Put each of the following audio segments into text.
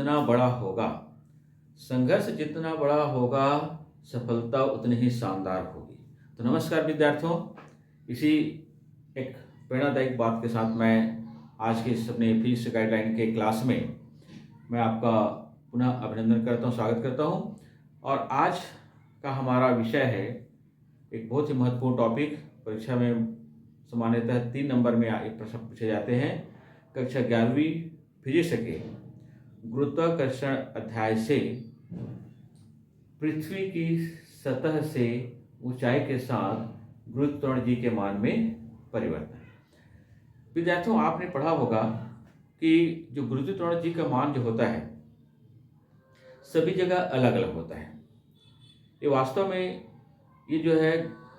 जितना बड़ा होगा, संघर्ष जितना बड़ा होगा, सफलता उतनी ही शानदार होगी। तो नमस्कार विद्यार्थियों, इसी एक प्रेरणादायक बात के साथ मैं आज के इस अपने फिजिक्स गाइडलाइन के क्लास में मैं आपका पुनः अभिनंदन करता हूँ, स्वागत करता हूँ। और आज का हमारा विषय है एक बहुत ही महत्वपूर्ण टॉपिक। परीक्षा में सामान्यतः 3 नंबर में एक प्रश्न पूछे जाते हैं। कक्षा 11वीं फिजिक्स के गुरुत्वाकर्षण अध्याय से पृथ्वी की सतह से ऊंचाई के साथ गुरुत्वाकर्षण जी के मान में परिवर्तन। विद्यार्थियों, आपने पढ़ा होगा कि जो गुरुत्वाकर्षण जी का मान जो होता है सभी जगह अलग अलग होता है। ये वास्तव में ये जो है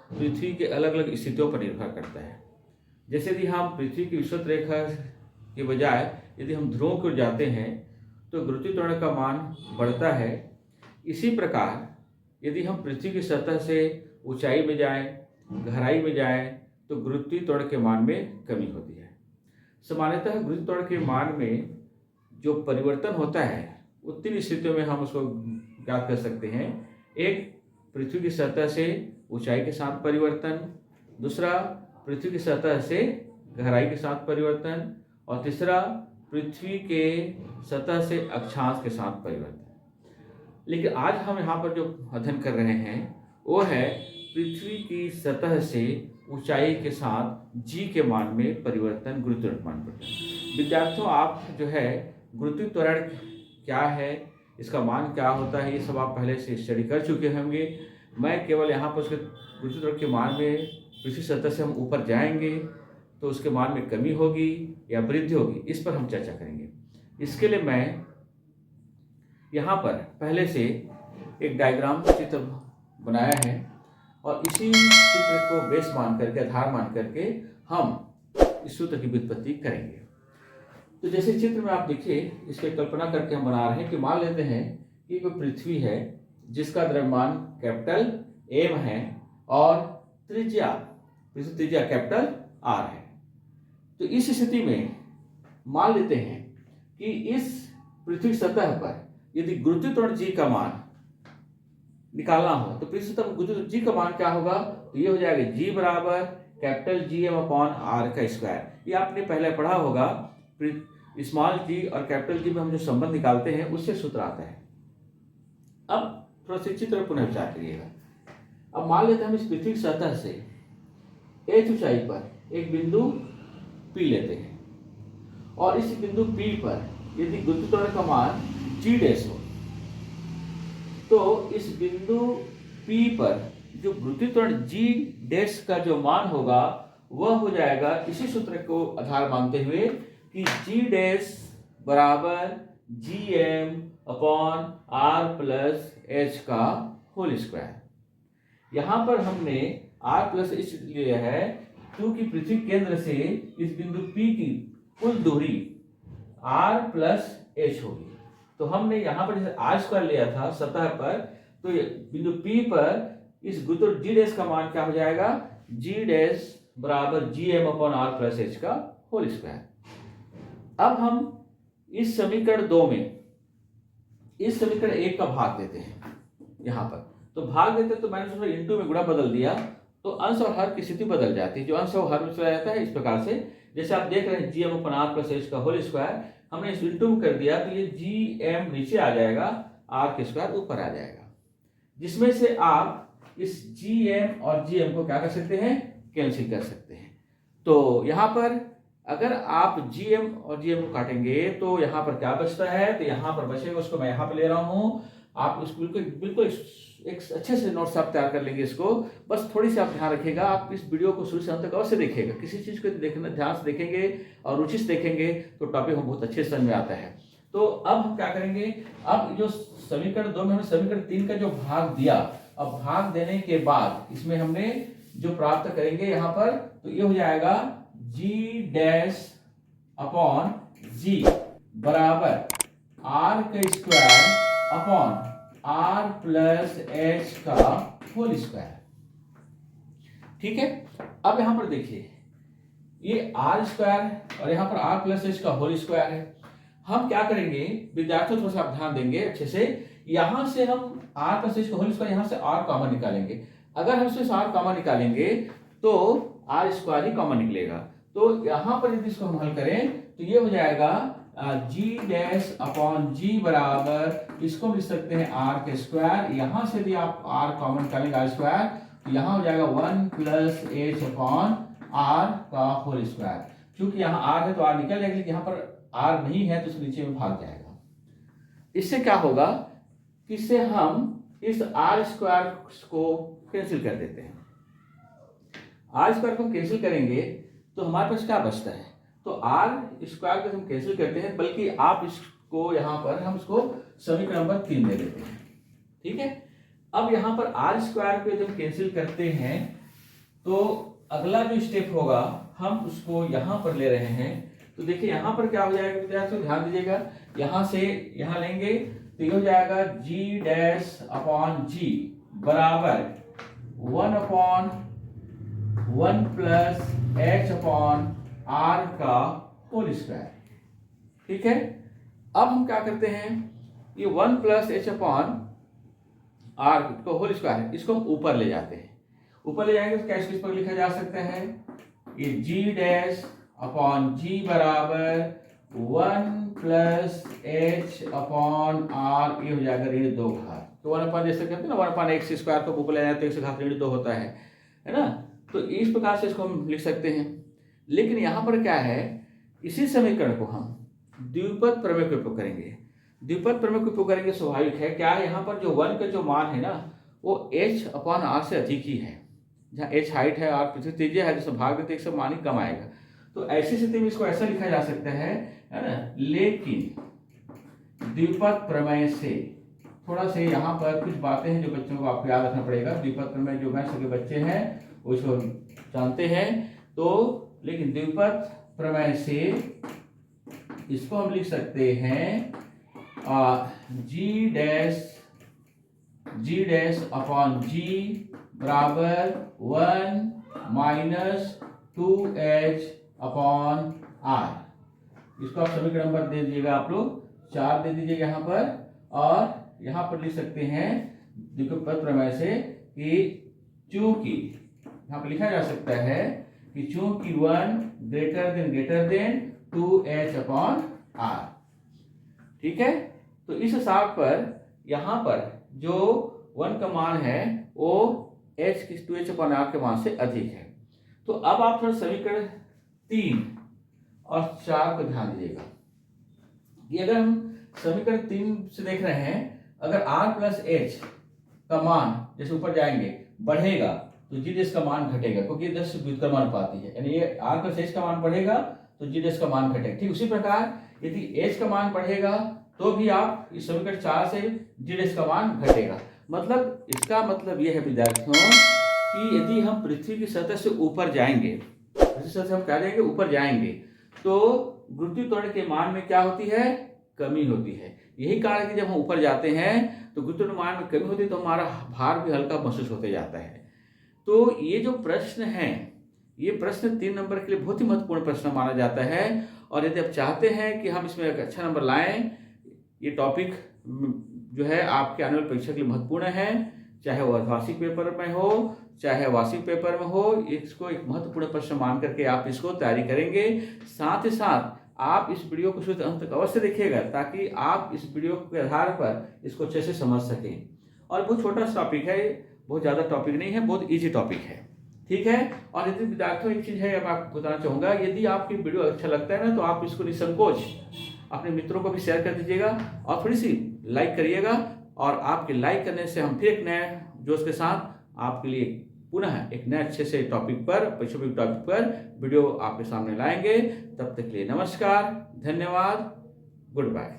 पृथ्वी के अलग अलग स्थितियों पर निर्भर करता है। जैसे यदि हम पृथ्वी की विषुवत रेखा के बजाय यदि हम ध्रुवों की ओर जाते हैं तो गुरुत्वाकर्षण का मान बढ़ता है। इसी प्रकार यदि हम पृथ्वी की सतह से ऊंचाई में जाएं, गहराई में जाएं तो गुरुत्वाकर्षण के मान में कमी होती है। सामान्यतः गुरुत्वाकर्षण के मान में जो परिवर्तन होता है वो 3 स्थितियों में हम उसको ज्ञात कर सकते हैं। एक, पृथ्वी की सतह से ऊंचाई के साथ परिवर्तन। दूसरा, पृथ्वी की सतह से गहराई के साथ परिवर्तन। और तीसरा, पृथ्वी के सतह से अक्षांश के साथ परिवर्तन। लेकिन आज हम यहाँ पर जो अध्ययन कर रहे हैं वो है पृथ्वी की सतह से ऊंचाई के साथ जी के मान में परिवर्तन, गुरुत्वाकर्षण मान परिवर्तन। विद्यार्थियों, आप जो है गुरुत्वाकर्षण क्या है, इसका मान क्या होता है, ये सब आप पहले से स्टडी कर चुके होंगे। मैं केवल यहाँ पर उसके गुरुत्वाकर्षण के मान में पृथ्वी सतह से हम ऊपर जाएंगे तो उसके मान में कमी होगी या वृद्धि होगी, इस पर हम चर्चा करेंगे। इसके लिए मैं यहाँ पर पहले से एक डायग्राम चित्र बनाया है और इसी चित्र को बेस मान करके, आधार मान करके हम इस सूत्र की व्युत्पत्ति करेंगे। तो जैसे चित्र में आप देखिए, इसकी कल्पना करके हम बना रहे हैं कि मान लेते हैं कि कोई पृथ्वी है जिसका द्रव्यमान कैपिटल M है और त्रिज्या कैपिटल R है। तो इस स्थिति में मान लेते हैं कि इस पृथ्वी सतह पर यदि गुरुत्वाकर्षण जी का मान निकालना हो तो पृथ्वी सतह पर गुरुत्वाकर्षण जी का मान क्या होगा, तो ये हो जाएगा G बराबर कैपिटल GM अपॉन R का स्क्वायर। ये आपने पहले पढ़ा होगा, स्मॉल जी और कैपिटल जी में हम जो संबंध निकालते हैं उससे सूत्र आता है। अब थोड़ा सा चित्र पुनः विचार करिएगा। अब मान लेते हैं हम इस पृथ्वी सतह से h ऊंचाई पर एक बिंदु P लेते हैं और इस बिंदु P पर यदि गुरुत्वाकर्षण का मान G डैश हो तो इस बिंदु P पर जो गुरुत्वाकर्षण G डैश का जो मान होगा वह हो जाएगा इसी सूत्र को आधार मानते हुए कि G डैश बराबर GM upon R plus H का होल स्क्वायर। यहाँ पर हमने R प्लस H लिया है क्योंकि पृथ्वी केंद्र से इस बिंदु P की कुल दूरी R प्लस H होगी। तो हमने यहाँ पर जैसे R स्क्वायर लिया था सतह पर, तो बिंदु P पर इस गुरुत्वाकर्षण G डैश का मान क्या हो जाएगा, G डैश बराबर GM upon R plus H का होल स्क्वायर। अब हम इस समीकरण 2 में इस समीकरण 1 का भाग देते हैं। यहाँ पर तो भाग देते तो मैंने सोचा इनटू में गुणा बदल दिया तो अंश और हर की स्थिति बदल जाती है। जो अंश और हर में चला जाता है इस प्रकार से, जैसे आप देख रहे हैं GM upon R plus H का होल स्क्वायर, हमने इस इनटू में कर दिया तो ये GM नीचे आ जाएगा, R के स्क्वायर ऊपर आ जाएगा, जिसमें से आप इस GM और GM को क्या कर सकते हैं, कैंसिल कर सकते हैं। तो यहाँ पर अगर आप GM और GM को काटेंगे तो यहाँ पर क्या बचता है, तो यहाँ पर बचेगा, उसको मैं यहाँ पर ले रहा हूँ। आप इसको बिल्कुल एक अच्छे से नोट्स आप तैयार कर लेंगे। इसको बस थोड़ी सी आप ध्यान रखिएगा, आप इस वीडियो को शुरू से अंत तक अवश्य देखिएगा। किसी चीज़ को देखना ध्यान से देखेंगे और रुचि से देखेंगे तो टॉपिक हम बहुत अच्छे समझ में आता है। तो अब हम क्या करेंगे, अब जो समीकरण 2 में हमने समीकरण 3 का जो भाग दिया, अब भाग देने के बाद इसमें हमने जो प्राप्त करेंगे यहाँ पर, तो ये हो जाएगा G डैश अपॉन G बराबर R का square upon R plus H का होल स्क्वायर। ठीक है, अब यहां पर देखिए ये R स्क्वायर और यहां पर R प्लस H का होल स्क्वायर है। हम क्या करेंगे विद्यार्थियों, थोड़ा सा आप ध्यान देंगे अच्छे से। यहां से हम r प्लस एच का होल स्क्वायर, यहां से r कॉमन निकालेंगे। अगर हम इसमें r कॉमन निकालेंगे तो r स्क्वायर ही कॉमन निकलेगा। तो यहां पर यदि इसको हम हल करें तो ये हो जाएगा g डैश अपॉन g बराबर, इसको हम लिख सकते हैं r के स्क्वायर। यहां से यदि आप r कॉमन निकालेंगे r स्क्वायर, तो यहां हो जाएगा 1 प्लस एच अपॉन r का होल स्क्वायर। क्योंकि यहाँ r है तो r निकल जाएगा, लेकिन यहाँ पर r नहीं है तो उसके नीचे में भाग जाएगा। इससे क्या होगा कि इससे हम इस r स्क्वायर को कैंसिल कर देते हैं। r स्क्वायर को हम कैंसिल करेंगे तो हमारे पास क्या बचता है, तो r स्क्वायर को हम कैंसिल करते हैं, बल्कि आप इसको यहाँ पर हम इसको समीकरण नंबर 3 दे देते हैं। ठीक है, अब यहाँ पर r स्क्वायर को जब कैंसिल करते हैं तो अगला जो स्टेप होगा हम उसको यहाँ पर ले रहे हैं। तो देखिए यहाँ पर क्या हो जाएगा विद्यार्थियों, ध्यान दीजिएगा, यहाँ से यहाँ लेंगे तो ये हो जाएगा g डैश अपॉन g बराबर 1 upon 1 plus h upon r का होल स्क्वायर। ठीक है, अब हम क्या करते हैं, ये 1 प्लस h अपॉन r का होल स्क्वायर, इसको हम ऊपर ले जाते हैं। ऊपर ले जाएंगे तो क्या इस पर लिखा जा सकता है, ये g डैश अपॉन g बराबर 1 प्लस h अपॉन r, ये हो जाएगा ऋण 2 घात। तो 1 अपॉन जैसे कहते हैं ना 1 अपॉन x स्क्वायर को ऊपर ले जाए तो x घात ऋण 2 होता है ना। तो इस प्रकार से इसको हम लिख सकते हैं। लेकिन यहाँ पर क्या है, इसी समीकरण को हम द्विपद प्रमेय का उपयोग करेंगे। द्विपद प्रमेय का उपयोग करेंगे, स्वाभाविक है क्या है, यहाँ पर जो 1 का जो मान है ना वो h अपॉन r से अधिक ही है। जहाँ h हाइट है और पृथ्वी त्रिज्या है, तो भाग देते एक मान ही कम आएगा। तो ऐसी स्थिति में इसको ऐसा लिखा जा सकता है ना। लेकिन द्विपद प्रमेय से थोड़ा से यहाँ पर कुछ बातें हैं जो बच्चों को आपको याद रखना पड़ेगा। द्विपद प्रमेय जो मैथ्स के बच्चे हैं वो इसको जानते हैं। तो लेकिन द्विपद प्रमेय से इसको हम लिख सकते हैं g डैश अपॉन g बराबर 1 माइनस 2h अपॉन r। इसको आप समीकरण नंबर दे दीजिएगा, आप लोग 4 दे दीजिएगा यहाँ पर। और यहाँ पर लिख सकते हैं द्विपद प्रमेय से कि चूंकि यहाँ पर लिखा जा सकता है कि चूंकि 1 greater than 2h upon r। ठीक है, तो इस हिसाब पर यहाँ पर जो 1 का मान है वो h की 2h अपॉन r के मान से अधिक है। तो अब आप थोड़ा समीकरण 3 और 4 को ध्यान दीजिएगा। ये अगर हम समीकरण 3 से देख रहे हैं, अगर r प्लस h का मान जैसे ऊपर जाएंगे बढ़ेगा तो g डैश का मान घटेगा, क्योंकि 10 व्युत्क्रम अनुपाती है, यानी ये r प्लस h का मान बढ़ेगा तो g डैश का मान घटेगा। ठीक उसी प्रकार यदि h का मान बढ़ेगा तो भी आप इस समीकरण 4 से g डैश का मान घटेगा। मतलब इसका मतलब यह है विद्यार्थियों कि यदि हम पृथ्वी की सतह से ऊपर जाएंगे, सतह से हम क्या जाएंगे ऊपर जाएंगे, तो गुरुत्वीय त्वरण के मान में क्या होती है, कमी होती है। यही कारण है कि जब हम ऊपर जाते हैं तो गुरुत्व मान में कमी होती है तो हमारा भार भी हल्का महसूस होते जाता है। तो ये जो प्रश्न है, ये प्रश्न 3 नंबर के लिए बहुत ही महत्वपूर्ण प्रश्न माना जाता है। और यदि आप चाहते हैं कि हम इसमें एक अच्छा नंबर लाएं, ये टॉपिक जो है आपके आने वाली परीक्षा के लिए महत्वपूर्ण है, चाहे वो अर्धवार्षिक पेपर में हो चाहे वार्षिक पेपर में हो, इसको एक महत्वपूर्ण प्रश्न मान करके आप इसको तैयारी करेंगे। साथ ही साथ आप इस वीडियो को शुरू अंत तक अवश्य देखिएगा ताकि आप इस वीडियो के आधार पर इसको अच्छे से समझ सकें। और बहुत छोटा सा टॉपिक है, बहुत ज़्यादा टॉपिक नहीं है, बहुत ईजी टॉपिक है। ठीक है, और यदि विद्यार्थियों एक चीज़ है मैं आपको बताना चाहूँगा, यदि आपकी वीडियो अच्छा लगता है ना तो आप इसको निसंकोच अपने मित्रों को भी शेयर कर दीजिएगा और थोड़ी सी लाइक करिएगा। और आपके लाइक करने से हम फिर एक नए जोश के साथ आपके लिए पुनः एक नए अच्छे से टॉपिक पर, टॉपिक पर वीडियो आपके सामने लाएंगे। तब तक के लिए नमस्कार, धन्यवाद, गुड बाय।